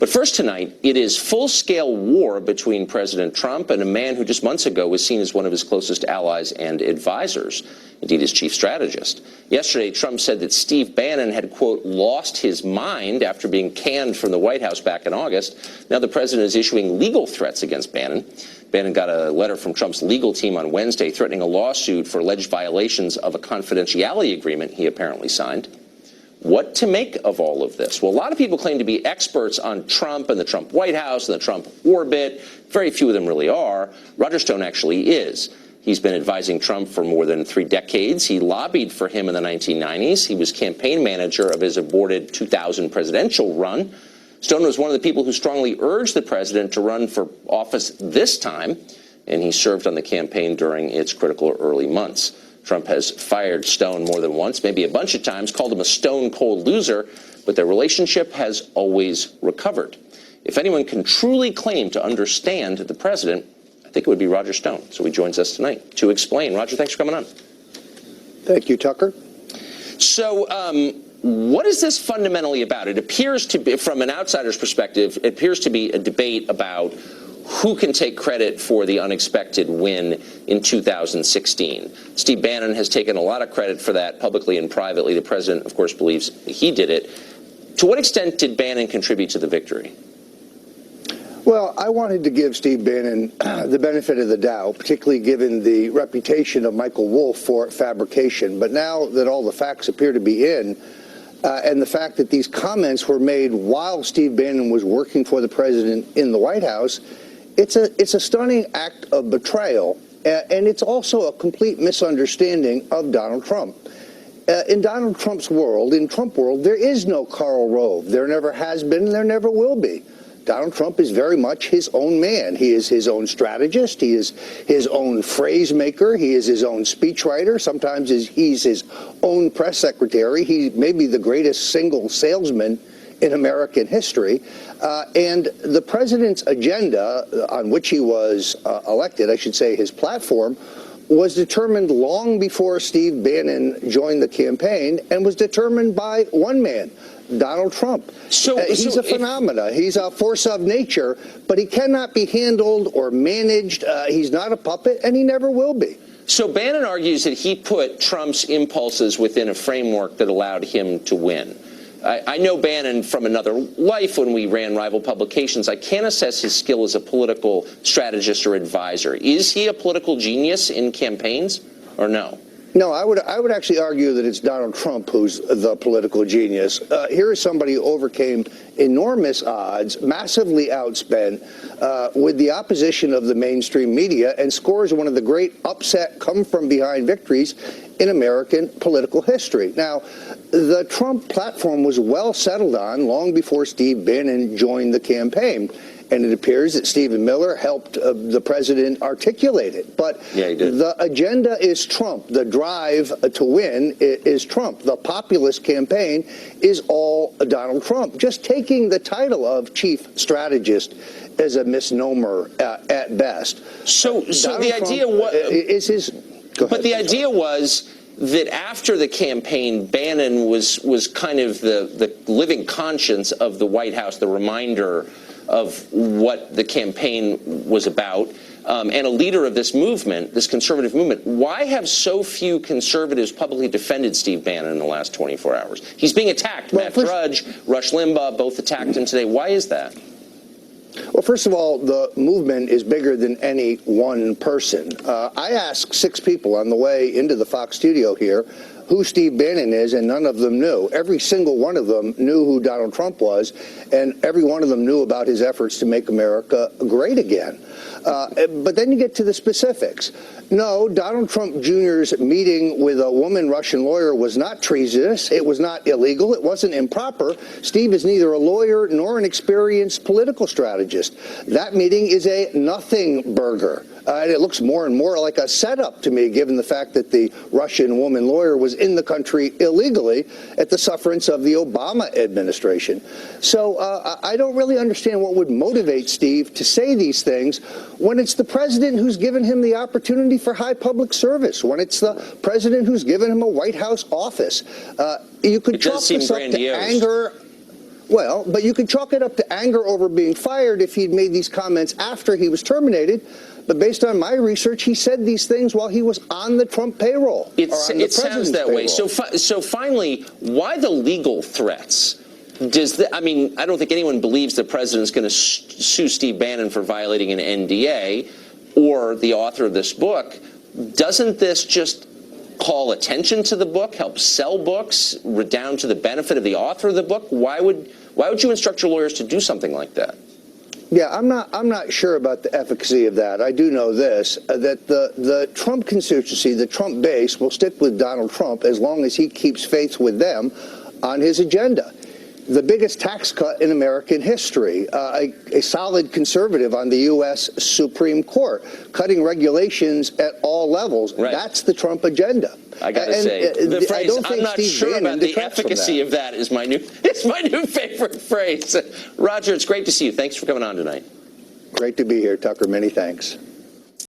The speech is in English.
But first tonight, it is full-scale war between President Trump and a man who just months ago was seen as one of his closest allies and advisors, indeed his chief strategist. Yesterday, Trump said that Steve Bannon had, quote, lost his mind after being canned from the White House back in August. Now the president is issuing legal threats against Bannon. Bannon got a letter from Trump's legal team on Wednesday threatening a lawsuit for alleged violations of a confidentiality agreement he apparently signed. What to make of all of this? Well, a lot of people claim to be experts on Trump and the Trump White House and the Trump orbit. Very few of them really are. Roger Stone actually is. He's been advising Trump for more than 3 decades. He lobbied for him in the 1990s. He was campaign manager of his aborted 2000 presidential run. Stone was one of the people who strongly urged the president to run for office this time, and he served on the campaign during its critical early months. Trump has fired Stone more than once, maybe a bunch of times, called him a stone-cold loser, but their relationship has always recovered. If anyone can truly claim to understand the president, I think it would be Roger Stone. So he joins us tonight to explain. Roger, thanks for coming on. Thank you, Tucker. So what is this fundamentally about? It appears to be, from an outsider's perspective, it appears to be a debate about who can take credit for the unexpected win in 2016. Steve Bannon has taken a lot of credit for that publicly and privately. The president, of course, believes he did it. To what extent did Bannon contribute to the victory? Well, I wanted to give Steve Bannon the benefit of the doubt, particularly given the reputation of Michael Wolff for fabrication. But now that all the facts appear to be in, and the fact that these comments were made while Steve Bannon was working for the president in the White House, it's a stunning act of betrayal, and it's also a complete misunderstanding of Donald Trump. In Donald Trump's world, in Trump world, there is no Karl Rove. There never has been, and there never will be. Donald Trump is very much his own man. He is his own strategist. He is his own phrase maker. He is his own speechwriter. Sometimes he's his own press secretary. He may be the greatest single salesman in American history. And the president's agenda on which he was elected, I should say his platform, was determined long before Steve Bannon joined the campaign and was determined by one man, Donald Trump. He's a phenomena. He's a force of nature, but he cannot be handled or managed. He's not a puppet, and he never will be. So Bannon argues that he put Trump's impulses within a framework that allowed him to win. I know Bannon from another life when we ran rival publications. I can't assess his skill as a political strategist or advisor. Is he a political genius in campaigns or no? No, I would actually argue that it's Donald Trump who's the political genius. Here is somebody who overcame enormous odds, massively outspent, with the opposition of the mainstream media, and scores one of the great upset come-from-behind victories in American political history. Now, the Trump platform was well settled on long before Steve Bannon joined the campaign. And it appears that Stephen Miller helped the president articulate it. But yeah, he did. The agenda is Trump. The drive to win is Trump. The populist campaign is all Donald Trump. Just taking the title of chief strategist is a misnomer at best. So the idea was is his. But the idea was that after the campaign, Bannon was kind of the living conscience of the White House, the reminder of what the campaign was about, and a leader of this movement, this conservative movement. Why have so few conservatives publicly defended Steve Bannon in the last 24 hours? He's being attacked. Matt Drudge, Rush Limbaugh, both attacked him today. Why is that? Well, first of all, the movement is bigger than any one person. I asked 6 people on the way into the Fox studio here who Steve Bannon is, and none of them knew. Every single one of them knew who Donald Trump was, and every one of them knew about his efforts to make America great again. But then you get to the specifics. No, Donald Trump Jr.'s meeting with a woman Russian lawyer was not treasonous. It was not illegal. It wasn't improper. Steve is neither a lawyer nor an experienced political strategist. That meeting is a nothing burger. And it looks more and more like a setup to me, given the fact that the Russian woman lawyer was in the country illegally at the sufferance of the Obama administration. So I don't really understand what would motivate Steve to say these things when it's the president who's given him the opportunity for high public service, when it's the president who's given him a White House office. You could chalk this up to anger. Well, but you can chalk it up to anger over being fired if he'd made these comments after he was terminated. But based on my research, he said these things while he was on the Trump payroll. It sounds that way. So finally, why the legal threats? I mean, I don't think anyone believes the president's going to sue Steve Bannon for violating an NDA or the author of this book. Doesn't this just call attention to the book, help sell books, redound to the benefit of the author of the book? Why would you instruct your lawyers to do something like that? Yeah, I'm not sure about the efficacy of that. I do know this, that the Trump constituency, the Trump base, will stick with Donald Trump as long as he keeps faith with them on his agenda. The biggest tax cut in American history, a solid conservative on the U.S. Supreme Court, cutting regulations at all levels. Right. That's the Trump agenda. I got to say, the phrase, I'm not sure about the efficacy of that is my new favorite phrase. Roger, it's great to see you. Thanks for coming on tonight. Great to be here, Tucker. Many thanks.